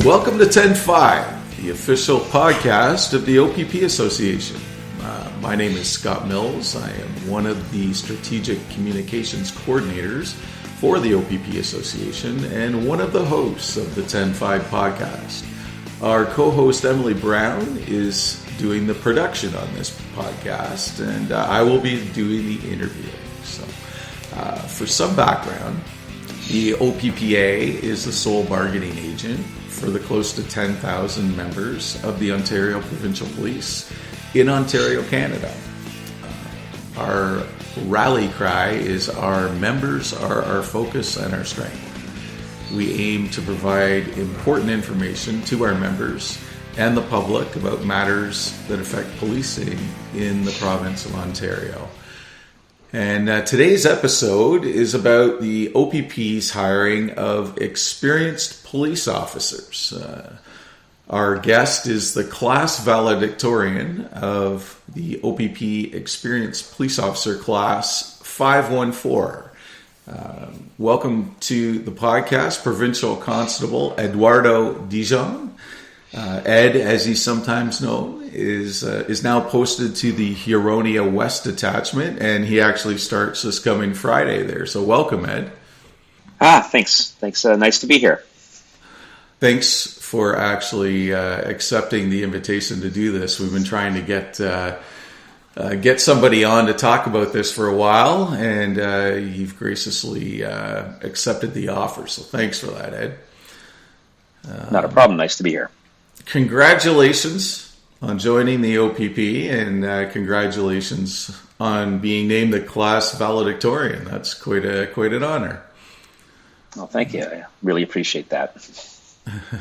Welcome to 10-5, the official podcast of the OPP Association. My name is Scott Mills. I am one of the strategic communications coordinators for the OPP Association and one of the hosts of the 10-5 podcast. Our co-host Emily Brown is doing the production on this podcast, and I will be doing the interviewing. So, for some background, the OPPA is the sole bargaining agent for the close to 10,000 members of the Ontario Provincial Police in Ontario, Canada. Our rally cry is our members are our focus and our strength. We aim to provide important information to our members and the public about matters that affect policing in the province of Ontario. And today's episode is about the OPP's hiring of experienced police officers. Our guest is the class valedictorian of the OPP Experienced Police Officer Class 514. Welcome to the podcast, Provincial Constable Eduardo Dijon. Ed, as he's sometimes known, is now posted to the Huronia West Detachment, and he actually starts this coming Friday there. So welcome, Ed. Thanks. Nice to be here. Thanks for actually accepting the invitation to do this. We've been trying to get somebody on to talk about this for a while, and you've graciously accepted the offer. So thanks for that, Ed. Not a problem. Nice to be here. Congratulations on joining the OPP, and congratulations on being named the class valedictorian. That's quite an honor. Well, thank you. I really appreciate that.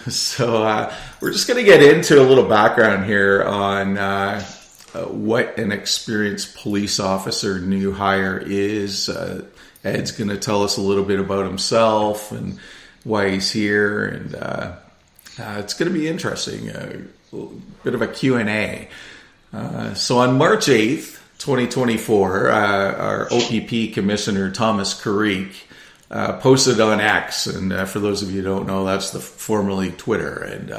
So we're just going to get into a little background here on what an experienced police officer new hire is. Ed's going to tell us a little bit about himself and why he's here, and it's going to be interesting, a bit of a Q&A. So on March 8th, 2024, our OPP Commissioner Thomas Carrique posted on X, and for those of you who don't know, that's the formerly Twitter, and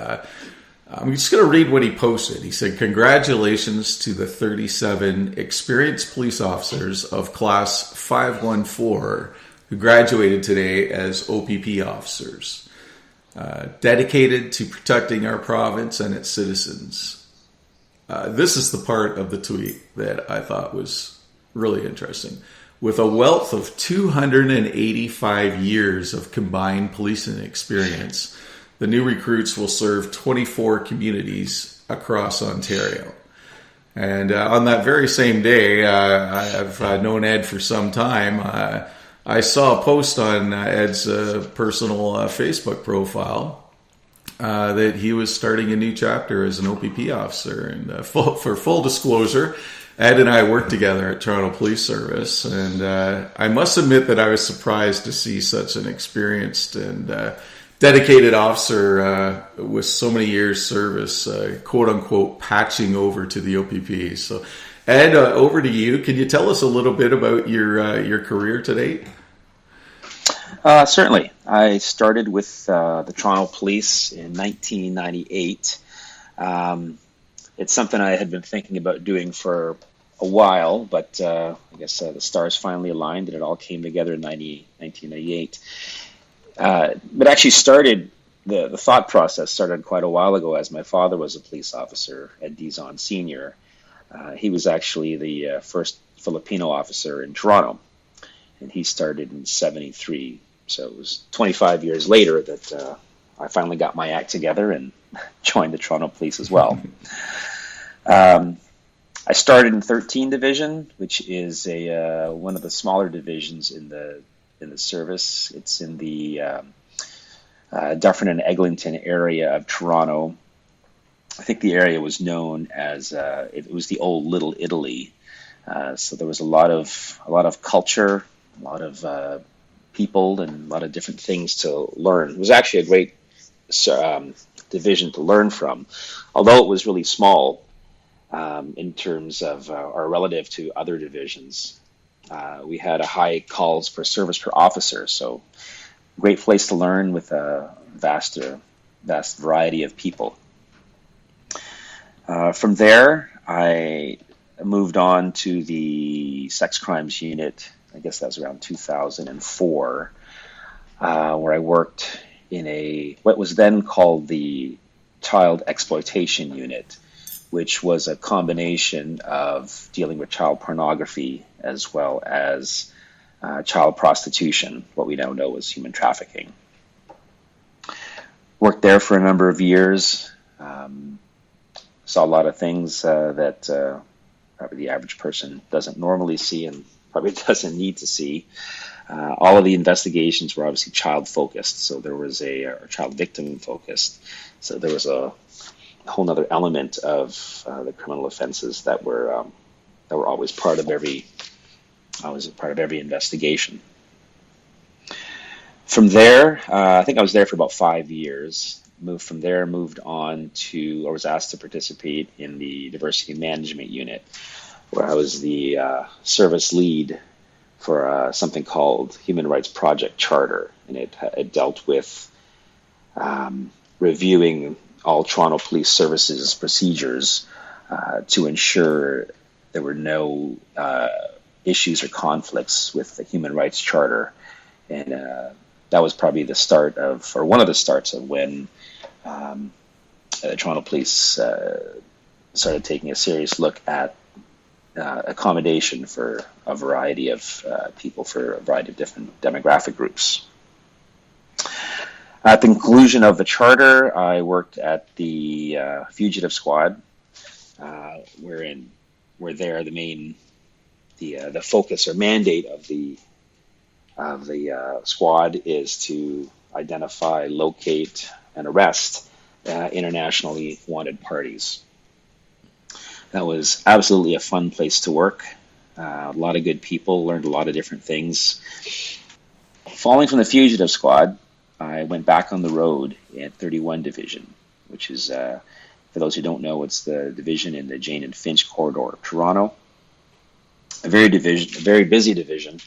I'm just going to read what he posted. He said, "Congratulations to the 37 experienced police officers of Class 514 who graduated today as OPP officers. Dedicated to protecting our province and its citizens." This is the part of the tweet that I thought was really interesting. "With a wealth of 285 years of combined policing experience, the new recruits will serve 24 communities across Ontario." And on that very same day, I've known Ed for some time. I saw a post on Ed's personal Facebook profile that he was starting a new chapter as an OPP officer. And for full disclosure, Ed and I worked together at Toronto Police Service, and I must admit that I was surprised to see such an experienced and dedicated officer with so many years' service, quote-unquote, patching over to the OPP. So, Ed, over to you. Can you tell us a little bit about your career to date? Certainly. I started with the Toronto Police in 1998. It's something I had been thinking about doing for a while, but I guess the stars finally aligned and it all came together in 1998. But actually started, the thought process started quite a while ago, as my father was a police officer at Dijon Senior. He was actually the first Filipino officer in Toronto, and he started in 73. So it was 25 years later that I finally got my act together and joined the Toronto Police as well. I started in 13 Division, which is one of the smaller divisions in the service. It's in the Dufferin and Eglinton area of Toronto. I think the area was known as it was the old Little Italy. So there was a lot of culture, a lot of people, and a lot of different things to learn. It was actually a great division to learn from, although it was really small in terms of our relative to other divisions. We had a high calls for service per officer, so great place to learn with a vast vast variety of people. From there, I moved on to the sex crimes unit. I guess that was around 2004, where I worked in what was then called the child exploitation unit, which was a combination of dealing with child pornography as well as child prostitution, what we now know as human trafficking. Worked there for a number of years. Saw a lot of things that probably the average person doesn't normally see and probably doesn't need to see. All of the investigations were obviously child focused, so there was a child victim focused. So there was a whole other element of the criminal offenses that were always part of every investigation. From there, I think I was there for about 5 years. Moved on to, or was asked to participate in the diversity management unit, where I was the service lead for something called Human Rights Project Charter, and it dealt with reviewing all Toronto Police Services procedures to ensure there were no issues or conflicts with the Human Rights Charter, and that was probably the start of, or one of the starts of when the Toronto Police started taking a serious look at accommodation for a variety of people, for a variety of different demographic groups. At the conclusion of the charter, I worked at the fugitive squad, where there the focus or mandate of the squad is to identify, locate, and arrest internationally wanted parties. That was absolutely a fun place to work. A lot of good people, learned a lot of different things. Falling from the fugitive squad, I went back on the road at 31 Division, which is, for those who don't know, it's the division in the Jane and Finch corridor of Toronto. A very busy division.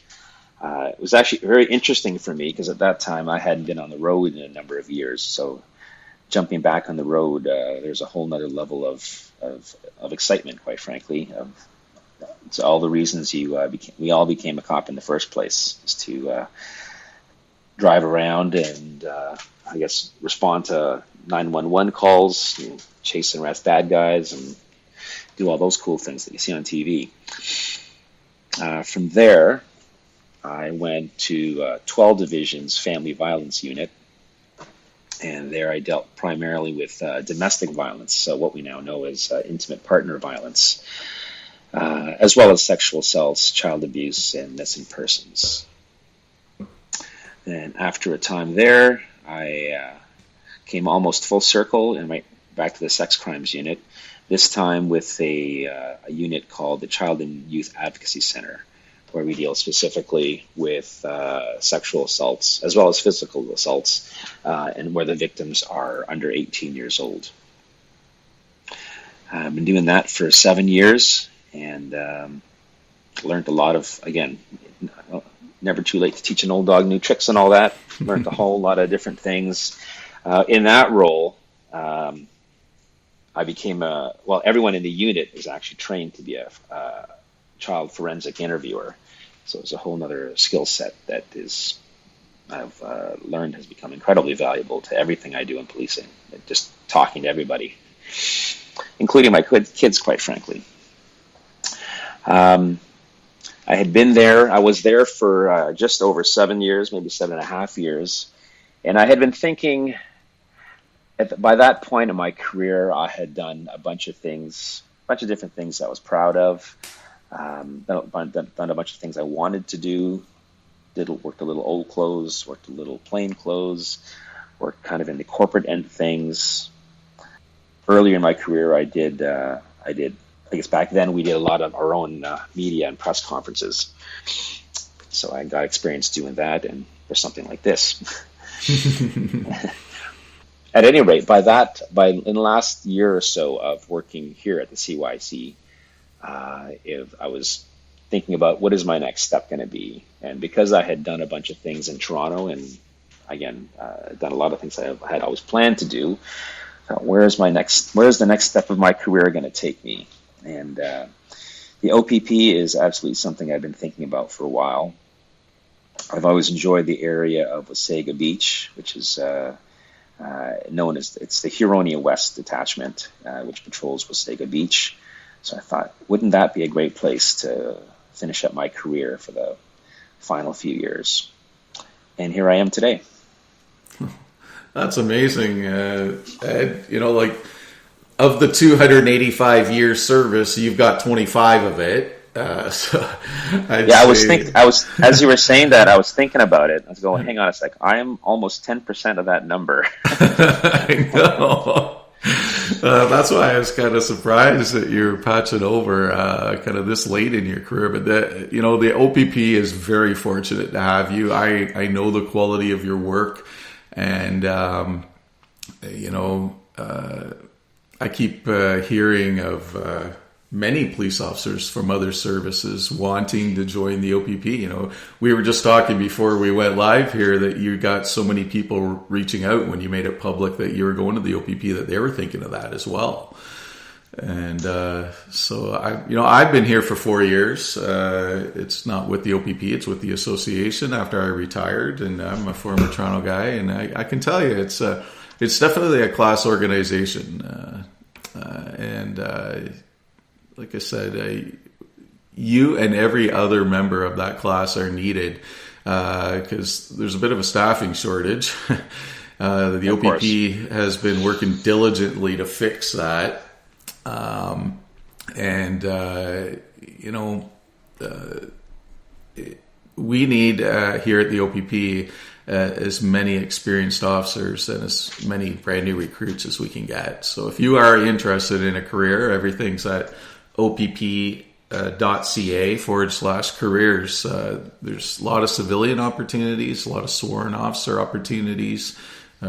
It was actually very interesting for me because at that time I hadn't been on the road in a number of years. So jumping back on the road, there's a whole nother level of excitement, quite frankly. It's all the reasons we all became a cop in the first place, is to drive around and I guess respond to 911 calls, chase and arrest bad guys, and do all those cool things that you see on TV. From there, I went to 12 Division's Family Violence Unit, and there I dealt primarily with domestic violence, so what we now know as intimate partner violence, as well as sexual assaults, child abuse, and missing persons. And after a time there, I came almost full circle and went back to the sex crimes unit, this time with a unit called the Child and Youth Advocacy Center, where we deal specifically with sexual assaults as well as physical assaults, and where the victims are under 18 years old. I've been doing that for 7 years and learned a lot of, again, never too late to teach an old dog new tricks and all that. Learned a whole lot of different things. In that role, I became everyone in the unit is actually trained to be a child forensic interviewer. So it's a whole other skill set that I've learned has become incredibly valuable to everything I do in policing. Just talking to everybody, including my kids, quite frankly. I had been there. I was there for just over 7 years, maybe 7.5 years. And I had been thinking, by that point in my career, I had done a bunch of different things I was proud of. Done a bunch of things I wanted to do. Worked a little old clothes, worked a little plain clothes, worked kind of in the corporate end of things. Earlier in my career, I did, I guess back then we did a lot of our own media and press conferences. So I got experience doing that, and for something like this. At any rate, in the last year or so of working here at the CYC, I was thinking about what is my next step going to be. And because I had done a bunch of things in Toronto and again, done a lot of things I had always planned to do. Where's the next step of my career going to take me? And the OPP is absolutely something I've been thinking about for a while. I've always enjoyed the area of Wasaga Beach, which is known as, it's the Huronia West Detachment, which patrols Wasaga Beach. So I thought, wouldn't that be a great place to finish up my career for the final few years? And here I am today. That's amazing. Ed, like, of the 285 years service, you've got 25 of it. As you were saying that, I was thinking about it. I was going, hang on a sec. I am almost 10% of that number. I know. That's why I was kind of surprised that you're patching over kind of this late in your career. But the OPP is very fortunate to have you. I know the quality of your work, and I keep hearing of many police officers from other services wanting to join the OPP. We were just talking before we went live here that you got so many people reaching out when you made it public that you were going to the OPP that they were thinking of that as well. And so I've been here for 4 years. It's not with the OPP, it's with the association after I retired, and I'm a former Toronto guy, and I can tell you it's definitely a class organization. Like I said, you and every other member of that class are needed because there's a bit of a staffing shortage. The OPP has been working diligently to fix that. We need here at the OPP as many experienced officers and as many brand new recruits as we can get. So if you are interested in a career, everything's at opp.ca/careers. There's a lot of civilian opportunities, a lot of sworn officer opportunities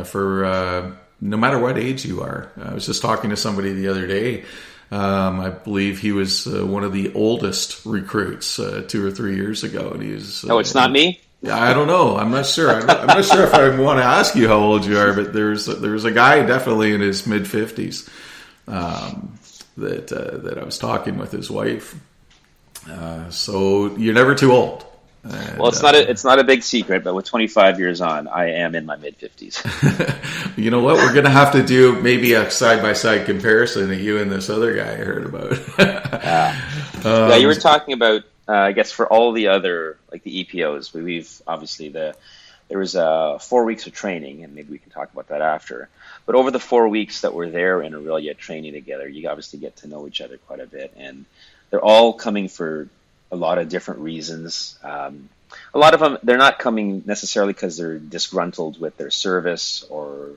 for no matter what age you are. I was just talking to somebody the other day. I believe he was one of the oldest recruits 2 or 3 years ago. And he was, it's not me? Yeah, I don't know. I'm not sure. I'm not sure if I want to ask you how old you are, but there's a guy definitely in his mid-50s that I was talking with his wife. So you're never too old. And, well, it's not a big secret, but with 25 years on, I am in my mid-50s. You know what? We're going to have to do maybe a side-by-side comparison of you and this other guy I heard about. Yeah, you were talking about, I guess, for all the other, like the EPOs, we've obviously there was 4 weeks of training, and maybe we can talk about that after. But over the 4 weeks that we're there in Aurelia training together, you obviously get to know each other quite a bit, and they're all coming for a lot of different reasons. A lot of them, they're not coming necessarily because they're disgruntled with their service or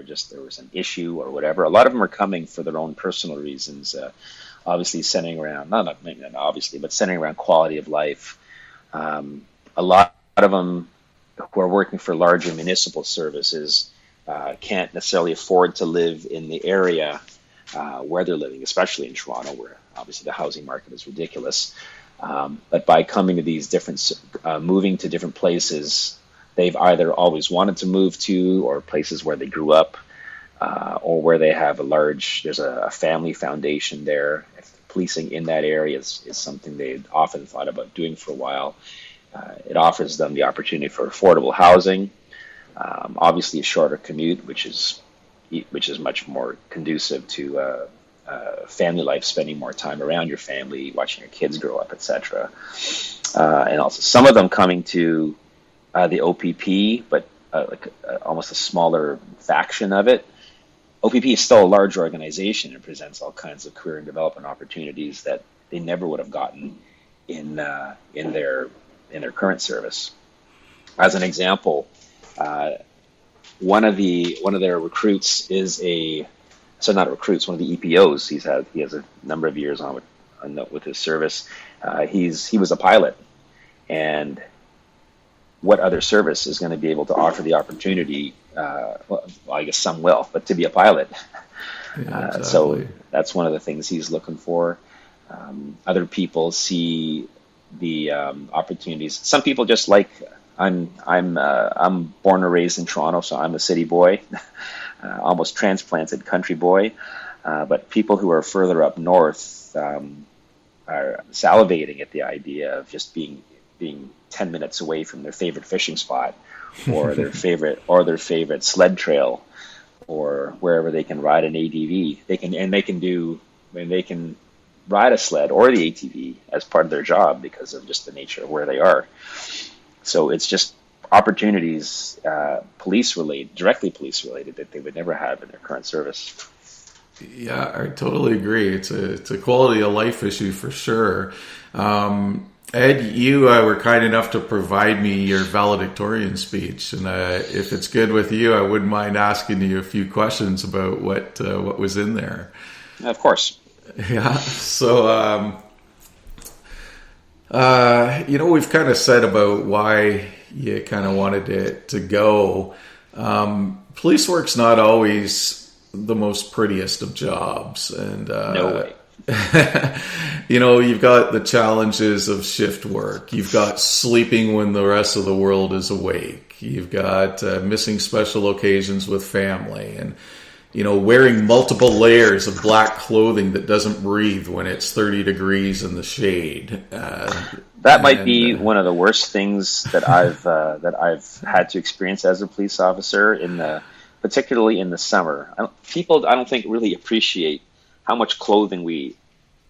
just there was an issue or whatever. A lot of them are coming for their own personal reasons. Obviously, centering around not obviously, but centering around quality of life. A lot of them who are working for larger municipal services can't necessarily afford to live in the area where they're living, especially in Toronto, where obviously the housing market is ridiculous. But by coming to these different, moving to different places, they've either always wanted to move to, or places where they grew up, or where they have there's a family foundation there. If policing in that area is something they'd often thought about doing for a while. It offers them the opportunity for affordable housing, obviously a shorter commute, which is much more conducive to family life, spending more time around your family, watching your kids grow up, etc. And also some of them coming to the OPP, but almost a smaller faction of it. OPP is still a large organization and presents all kinds of career and development opportunities that they never would have gotten in their current service. As an example, one of their recruits is one of the EPOs. He has a number of years on with his service. He was a pilot, and what other service is going to be able to offer the opportunity? Well, I guess some will, but to be a pilot. Yeah, exactly. So that's one of the things he's looking for. Other people see the opportunities. Some people just like I'm born and raised in Toronto, so I'm a city boy, almost transplanted country boy. But people who are further up north are salivating at the idea of just being 10 minutes away from their favorite fishing spot, or their favorite sled trail, or wherever they can ride an ATV. They can ride a sled or the ATV as part of their job because of just the nature of where they are. So it's just opportunities, directly police related, that they would never have in their current service. Yeah, I totally agree. It's a quality of life issue for sure. Ed, you were kind enough to provide me your valedictorian speech, and if it's good with you, I wouldn't mind asking you a few questions about what was in there. Of course. Yeah. So, we've kind of said about why you kind of wanted it to go. Police work's not always the most prettiest of jobs, and no way. You've got the challenges of shift work. You've got sleeping when the rest of the world is awake. You've got missing special occasions with family, and wearing multiple layers of black clothing that doesn't breathe when it's 30 degrees in the shade. That might be one of the worst things that I've had to experience as a police officer, particularly in the summer. People, I don't think, really appreciate how much clothing we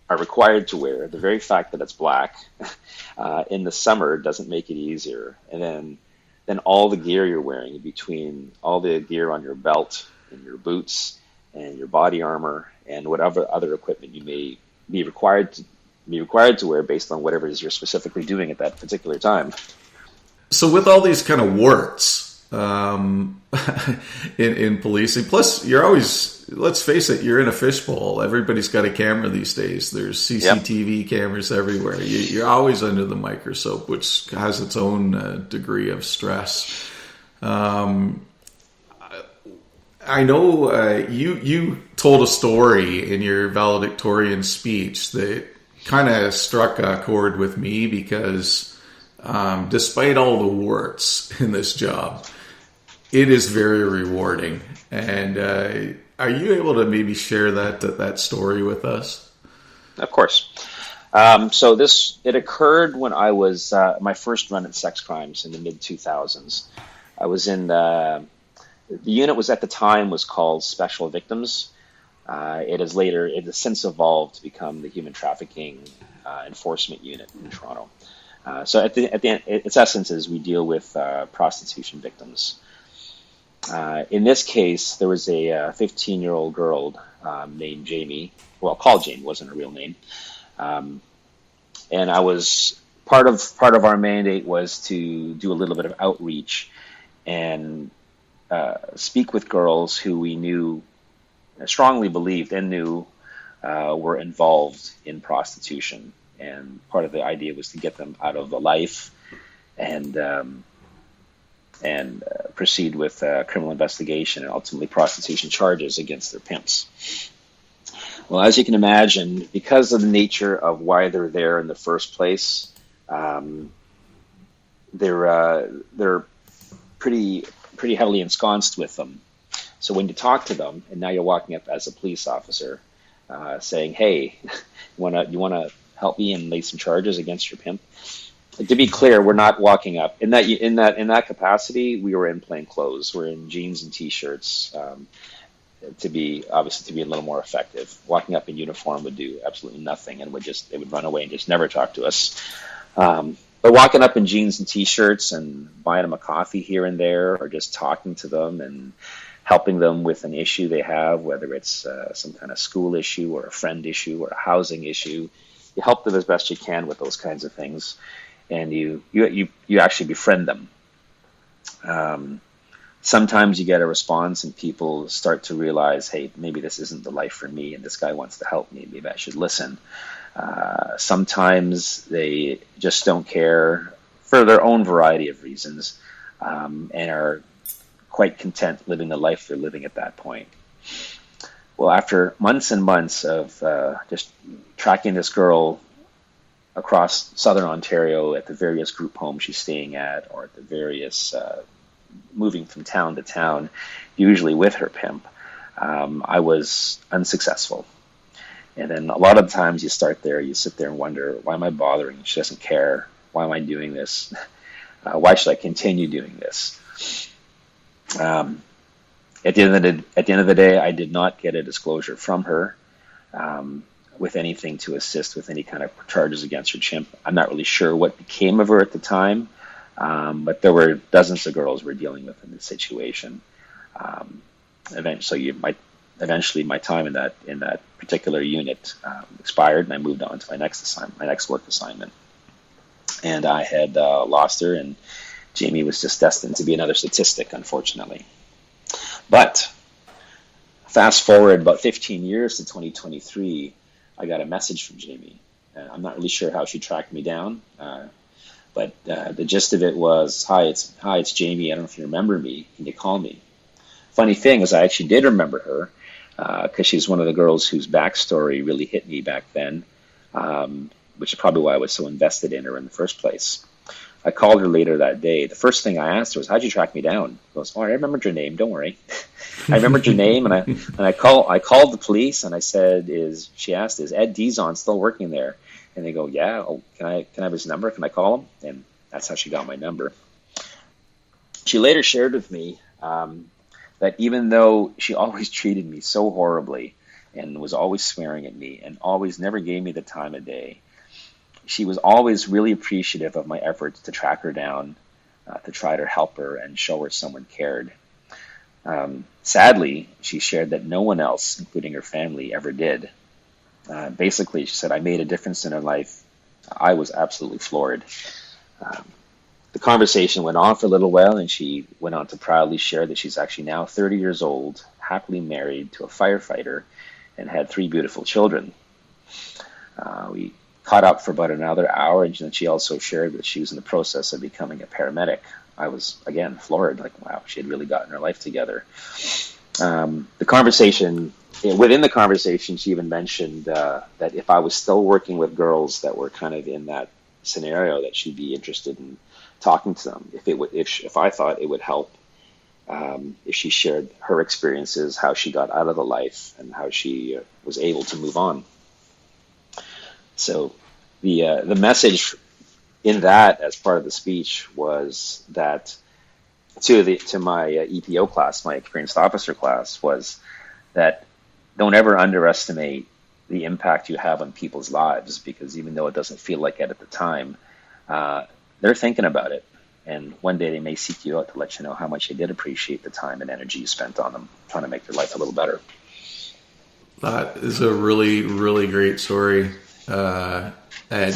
are required to wear. The very fact that it's black in the summer doesn't make it easier. And then all the gear you're wearing, between all the gear on your belt and your boots and your body armor and whatever other equipment you may be required to wear based on whatever it is you're specifically doing at that particular time. So with all these kind of warts in policing, plus you're always, let's face it, you're in a fishbowl. Everybody's got a camera these days. There's CCTV cameras everywhere. You're always under the microscope, which has its own degree of stress. I know you told a story in your valedictorian speech that kind of struck a chord with me because despite all the warts in this job, it is very rewarding. And are you able to maybe share that story with us? Of course. It occurred when I was my first run at sex crimes in the mid 2000s. I was in the unit was at the time was called Special Victims. It has since evolved to become the Human Trafficking Enforcement Unit in Toronto. So at the end, its essence is we deal with prostitution victims. In this case, there was a 15-year-old girl named Jamie. Well, called Jamie, wasn't her real name. And I was part of our mandate was to do a little bit of outreach and speak with girls who we knew, strongly believed and knew were involved in prostitution. And part of the idea was to get them out of the life and proceed with criminal investigation and ultimately prostitution charges against their pimps. Well, as you can imagine, because of the nature of why they're there in the first place, they're pretty heavily ensconced with them. So when you talk to them, and now you're walking up as a police officer, saying, "Hey, you wanna help me and lay some charges against your pimp?" To be clear, we're not walking up in that capacity. We were in plain clothes. We're in jeans and t-shirts. To be a little more effective. Walking up in uniform would do absolutely nothing, and they would run away and just never talk to us. But walking up in jeans and t-shirts and buying them a coffee here and there, or just talking to them and helping them with an issue they have, whether it's some kind of school issue or a friend issue or a housing issue, you help them as best you can with those kinds of things, and you actually befriend them. Sometimes you get a response and people start to realize, hey, maybe this isn't the life for me and this guy wants to help me. Maybe I should listen. Sometimes they just don't care for their own variety of reasons and are quite content living the life they're living at that point. Well, after months and months of just tracking this girl across southern Ontario at the various group homes she's staying at, or at the various moving from town to town, usually with her pimp, I was unsuccessful. And then a lot of times you start there, you sit there and wonder, why am I bothering? She doesn't care. Why am I doing this? Why should I continue doing this? At the end of the day, I did not get a disclosure from her with anything to assist with any kind of charges against her chimp. I'm not really sure what became of her at the time, but there were dozens of girls we're dealing with in this situation. Eventually, my time in that particular unit expired, and I moved on to my next work assignment. And I had lost her, and Jamie was just destined to be another statistic, unfortunately. But fast forward about 15 years to 2023, I got a message from Jamie. I'm not really sure how she tracked me down, but the gist of it was, hi, it's Jamie. I don't know if you remember me. Can you call me? Funny thing is, I actually did remember her because she's one of the girls whose backstory really hit me back then, which is probably why I was so invested in her in the first place. I called her later that day. The first thing I asked her was, how'd you track me down? She goes, oh, I remembered your name. Don't worry. I remembered your name, and I called the police, and I said, she asked, is Ed Dizon still working there? And they go, yeah. Oh, can I have his number? Can I call him? And that's how she got my number. She later shared with me that even though she always treated me so horribly and was always swearing at me and always never gave me the time of day, she was always really appreciative of my efforts to track her down, to try to help her and show her someone cared. Sadly, she shared that no one else, including her family, ever did. Basically, she said, I made a difference in her life. I was absolutely floored. The conversation went on for a little while, and she went on to proudly share that she's actually now 30 years old, happily married to a firefighter, and had 3 beautiful children. We caught up for about another hour, and then she also shared that she was in the process of becoming a paramedic. I was, again, floored, like, wow, she had really gotten her life together. Within the conversation, she even mentioned that if I was still working with girls that were kind of in that scenario, that she'd be interested in talking to them, if I thought it would help, if she shared her experiences, how she got out of the life, and how she was able to move on. So the message in that, as part of the speech, was that to my EPO class, my experienced officer class, was that don't ever underestimate the impact you have on people's lives, because even though it doesn't feel like it at the time, they're thinking about it. And one day they may seek you out to let you know how much they did appreciate the time and energy you spent on them, trying to make their life a little better. That is a really, really great story, Ed.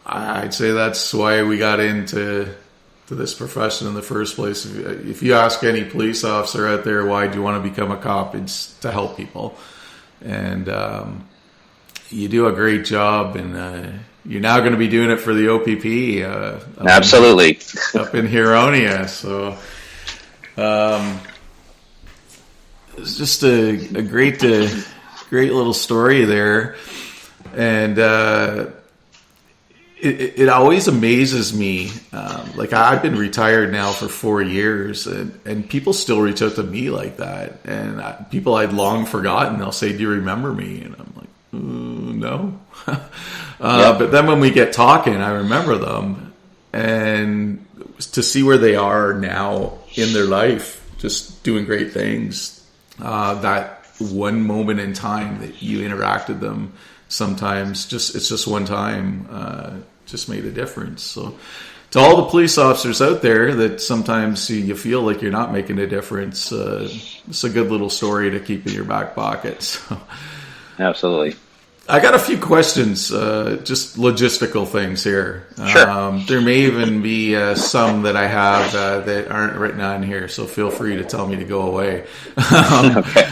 I'd say that's why we got into this profession in the first place. If you ask any police officer out there, why do you want to become a cop? It's to help people. And you do a great job, and you're now going to be doing it for the OPP. Absolutely. Up in Huronia. So it's just a great little story there. And it always amazes me. Like, I've been retired now for 4 years, and people still reach out to me like that. And people I'd long forgotten, they'll say, do you remember me? And I'm like, no. But then when we get talking, I remember them. And to see where they are now in their life, just doing great things, that one moment in time that you interacted them, sometimes it's just one time, just made a difference. So to all the police officers out there that sometimes you feel like you're not making a difference, it's a good little story to keep in your back pocket. So, absolutely. I got a few questions, just logistical things here. Sure. There may even be some that I have that aren't written on here, so feel free to tell me to go away. Okay.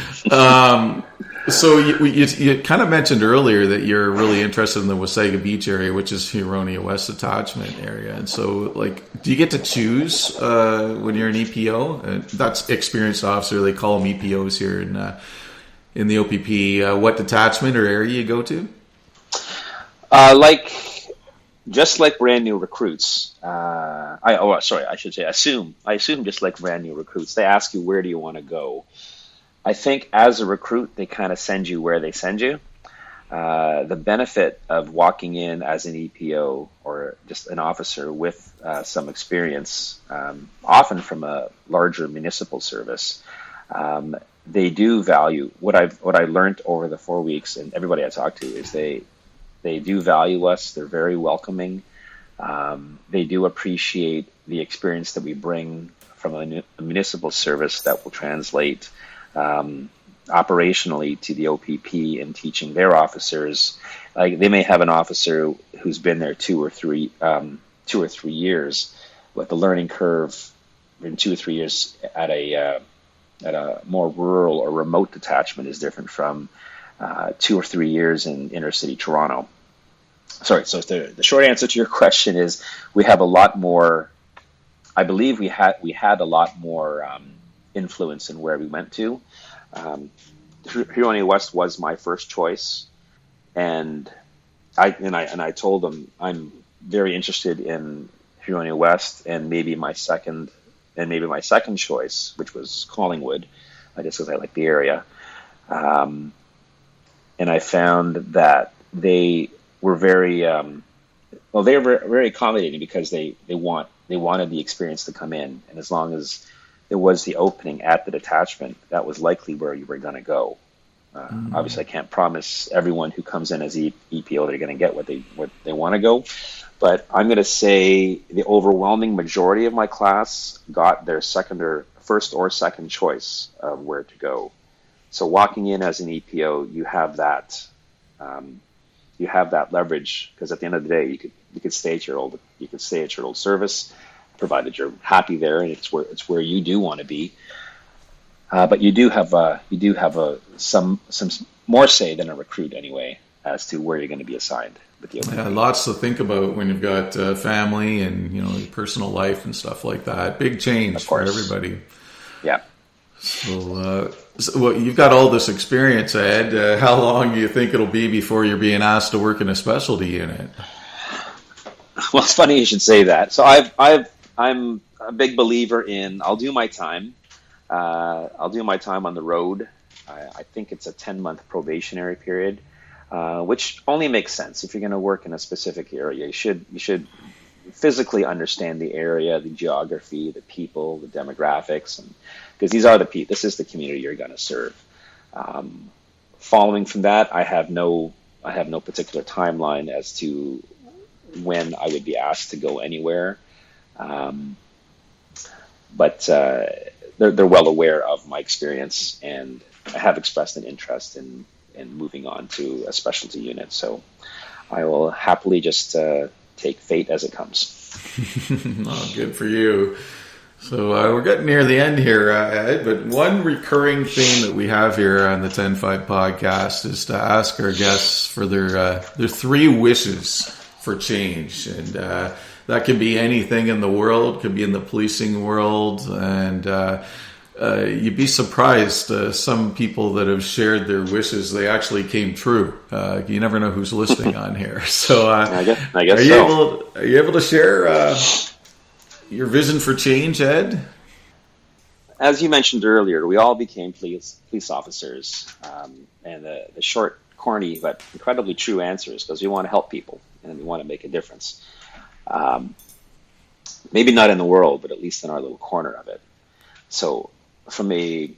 So you kind of mentioned earlier that you're really interested in the Wasaga Beach area, which is Huronia West Attachment area. And so, like, do you get to choose when you're an EPO? That's experienced officer. They call them EPOs here in the OPP. What detachment or area you go to? Like just like brand new recruits. I should say assume. I assume just like brand new recruits, they ask you, where do you want to go? I think as a recruit, they kind of send you where they send you. The benefit of walking in as an EPO or just an officer with some experience, often from a larger municipal service, they do value what I learned over the 4 weeks, and everybody I talked to is they do value us. They're very welcoming. They do appreciate the experience that we bring from a municipal service that will translate operationally to the OPP in teaching their officers. Like they may have an officer who's been there 2 or 3 years, but the learning curve in 2 or 3 years at a more rural or remote detachment is different from 2 or 3 years in inner city Toronto. Sorry, so the short answer to your question is we have a lot more. I believe we had a lot more influence in where we went to. Huronia West was my first choice, and I told them I'm very interested in Huronia West, and maybe my second choice, which was Collingwood, just because I like the area. And I found that they were very very accommodating because they wanted the experience to come in, and as long as there was the opening at the detachment, that was likely where you were going to go. Obviously, I can't promise everyone who comes in as EPO they're going to get what they want to go, but I'm going to say the overwhelming majority of my class got their first or second choice of where to go. So walking in as an EPO, you have that leverage, because at the end of the day, you could stay at your old service, provided you're happy there and it's where you do want to be. But you do have some more say than a recruit anyway as to where you're going to be assigned with the OPP. Yeah, lots to think about when you've got family and your personal life and stuff like that. Big change for everybody. Yeah. So, well, you've got all this experience, Ed. How long do you think it'll be before you're being asked to work in a specialty unit? Well, it's funny you should say that. So I'm a big believer in I'll do my time. I'll do my time on the road. I think it's a 10-month probationary period, which only makes sense. If you're going to work in a specific area, you should physically understand the area, the geography, the people, the demographics, and because this is the community you're going to serve. Following from that, I have no particular timeline as to when I would be asked to go anywhere, but they're well aware of my experience, and I have expressed an interest in moving on to a specialty unit. So I will happily just take fate as it comes. Oh, good for you. So we're getting near the end here, Ed, but one recurring theme that we have here on the 10-5 podcast is to ask our guests for their 3 wishes for change. And that can be anything in the world, could be in the policing world, and you'd be surprised. Some people that have shared their wishes, they actually came true. You never know who's listening on here. So I guess are you able to share your vision for change, Ed? As you mentioned earlier, we all became police officers, and the short, corny, but incredibly true answer is because we want to help people and we want to make a difference. Maybe not in the world, but at least in our little corner of it. So from a,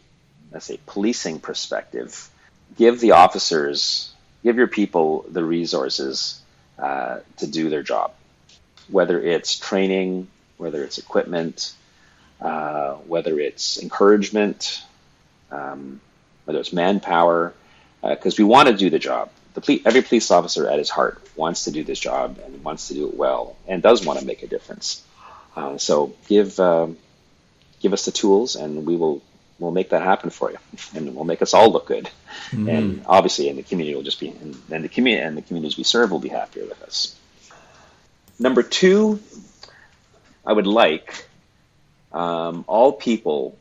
let's say, policing perspective, give your people the resources to do their job, whether it's training, whether it's equipment, whether it's encouragement, whether it's manpower, because we want to do the job. Every police officer at his heart wants to do this job and wants to do it well and does want to make a difference. So give us the tools, and we'll make that happen for you, and we'll make us all look good. Mm-hmm. And obviously, and the community will just be, and the communities we serve will be happier with us. Number 2, I would like all people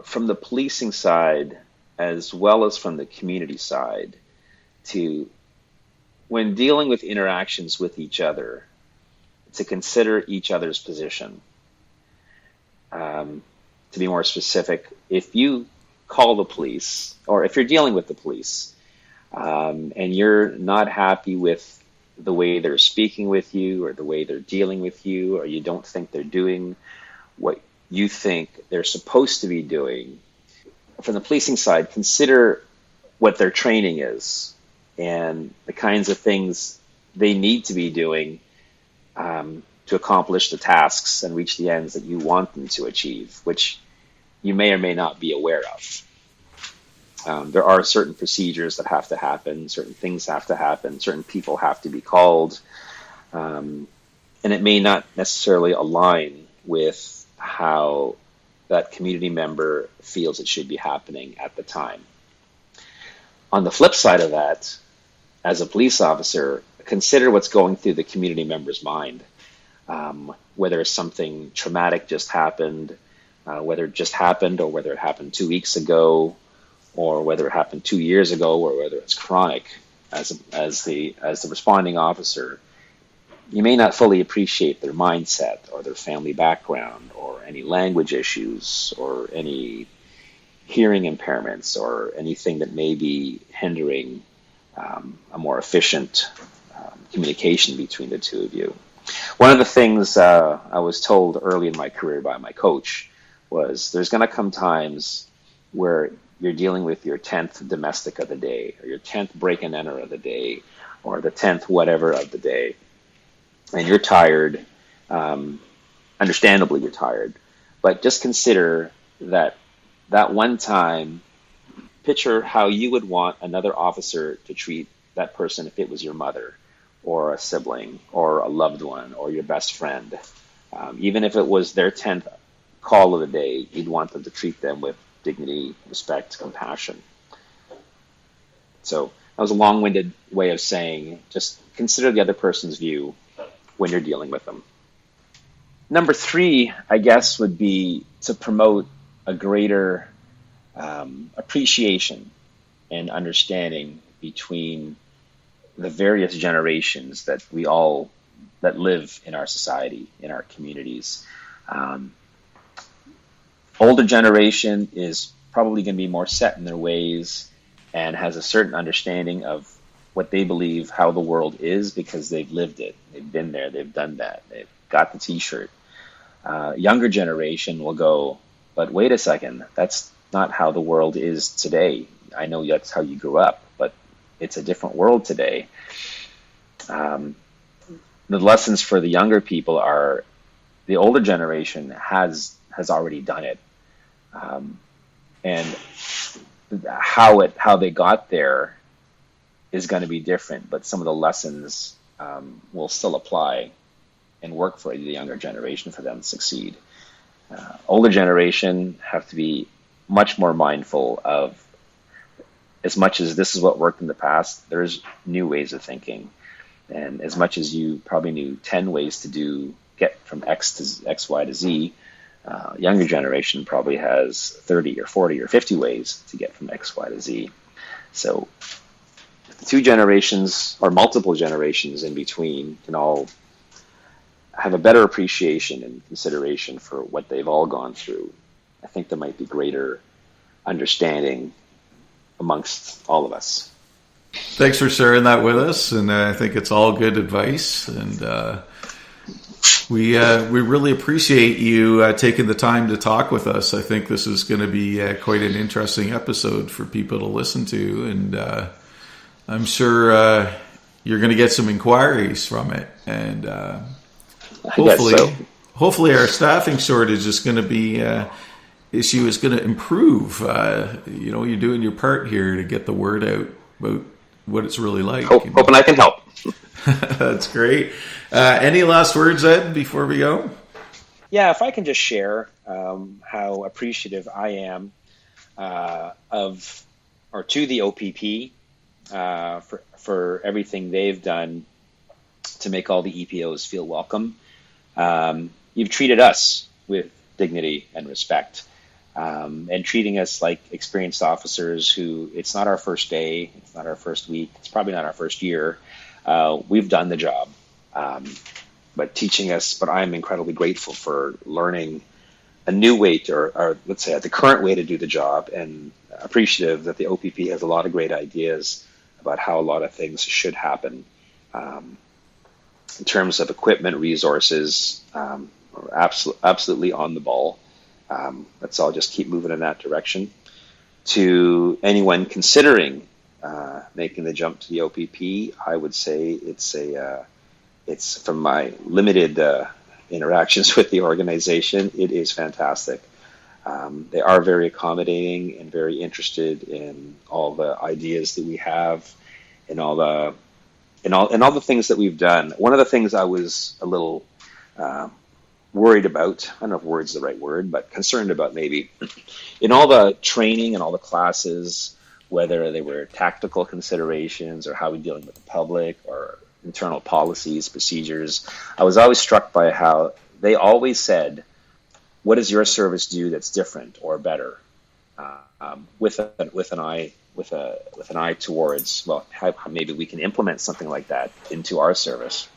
from the policing side as well as from the community side to when dealing with interactions with each other, to consider each other's position. To be more specific, if you call the police, or if you're dealing with the police, and you're not happy with the way they're speaking with you or the way they're dealing with you, or you don't think they're doing what you think they're supposed to be doing, from the policing side, consider what their training is and the kinds of things they need to be doing to accomplish the tasks and reach the ends that you want them to achieve, which you may or may not be aware of. There are certain procedures that have to happen, certain things have to happen, certain people have to be called, and it may not necessarily align with how that community member feels it should be happening at the time. On the flip side of that, as a police officer, consider what's going through the community member's mind, whether something traumatic just happened, whether it just happened or whether it happened 2 weeks ago, or whether it happened 2 years ago, or whether it's chronic. As the responding officer, you may not fully appreciate their mindset or their family background or any language issues or any hearing impairments or anything that may be hindering a more efficient communication between the two of you. One of the things I was told early in my career by my coach was there's going to come times where you're dealing with your 10th domestic of the day, or your 10th break and enter of the day, or the 10th whatever of the day, and you're tired. Understandably, you're tired, but just consider that one time, picture how you would want another officer to treat that person if it was your mother, or a sibling, or a loved one, or your best friend. Even if it was their 10th call of the day, you'd want them to treat them with dignity, respect, compassion. So that was a long-winded way of saying just consider the other person's view when you're dealing with them. Number 3, I guess, would be to promote a greater appreciation and understanding between the various generations that live in our society, in our communities. Older generation is probably going to be more set in their ways and has a certain understanding of what they believe how the world is because they've lived it. They've been there. They've done that. They've got the T-shirt. Younger generation will go, but wait a second, that's not how the world is today. I know that's how you grew up, but it's a different world today. The lessons for the younger people are the older generation has already done it. And how they got there is going to be different, but some of the lessons will still apply and work for the younger generation for them to succeed. Older generation have to be much more mindful of, as much as this is what worked in the past, there's new ways of thinking. And as much as you probably knew 10 ways to get from X to X, Y to Z, younger generation probably has 30 or 40 or 50 ways to get from X, Y to Z. So the 2 generations or multiple generations in between can all have a better appreciation and consideration for what they've all gone through. I think there might be greater understanding amongst all of us. Thanks for sharing that with us, and I think it's all good advice, and we really appreciate you taking the time to talk with us. I think this is going to be quite an interesting episode for people to listen to, and I'm sure you're going to get some inquiries from it, and hopefully our staffing shortage is going to be issue is going to improve. You're doing your part here to get the word out about what it's really like. Hoping I can help. That's great. Any last words, Ed, before we go? Yeah, if I can just share how appreciative I am to the OPP for everything they've done to make all the EPOs feel welcome. You've treated us with dignity and respect, and treating us like experienced officers who, it's not our first day, it's not our first week, it's probably not our first year, we've done the job. But I'm incredibly grateful for learning a new way or let's say the current way to do the job, and appreciative that the OPP has a lot of great ideas about how a lot of things should happen. In terms of equipment, resources, we're absolutely on the ball. Let's all just keep moving in that direction. To anyone considering making the jump to the OPP, I would say it's from my limited interactions with the organization, it is fantastic. They are very accommodating and very interested in all the ideas that we have and all the things that we've done. One of the things I was a little worried about, I don't know if word's the right word, but concerned about maybe, in all the training and all the classes, whether they were tactical considerations or how we're dealing with the public or internal policies, procedures, I was always struck by how they always said, what does your service do that's different or better? With an eye towards, well, how maybe we can implement something like that into our service.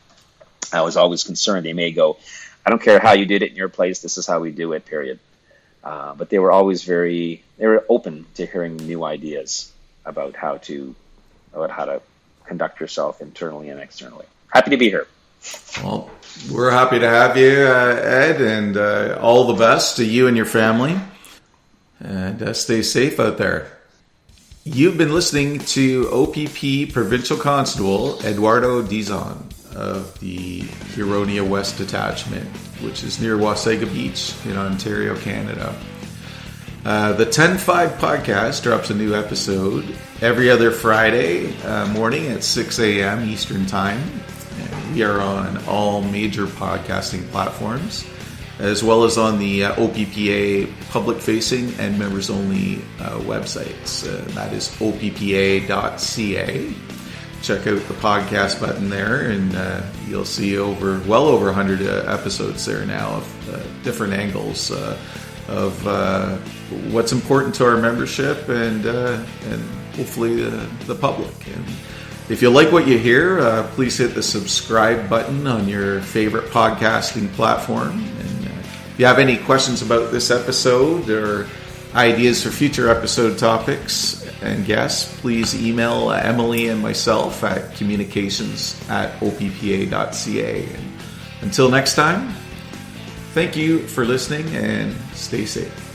I was always concerned they may go, I don't care how you did it in your place, this is how we do it, period. But they were always they were open to hearing new ideas about how to conduct yourself internally and externally. Happy to be here. Well, we're happy to have you, Ed, and all the best to you and your family. And stay safe out there. You've been listening to OPP Provincial Constable Eduardo Dizon of the Huronia West Detachment, which is near Wasaga Beach in Ontario, Canada. The 10-5 podcast drops a new episode every other Friday morning at 6 a.m. Eastern Time. And we are on all major podcasting platforms, as well as on the OPPA public-facing and members-only websites. That is oppa.ca. Check out the podcast button there, and you'll see well over 100 episodes there now of different angles of what's important to our membership and hopefully the public. And if you like what you hear, please hit the subscribe button on your favorite podcasting platform. And if you have any questions about this episode or ideas for future episode topics and guests, please email Emily and myself at communications@oppa.ca. And until next time, thank you for listening and stay safe.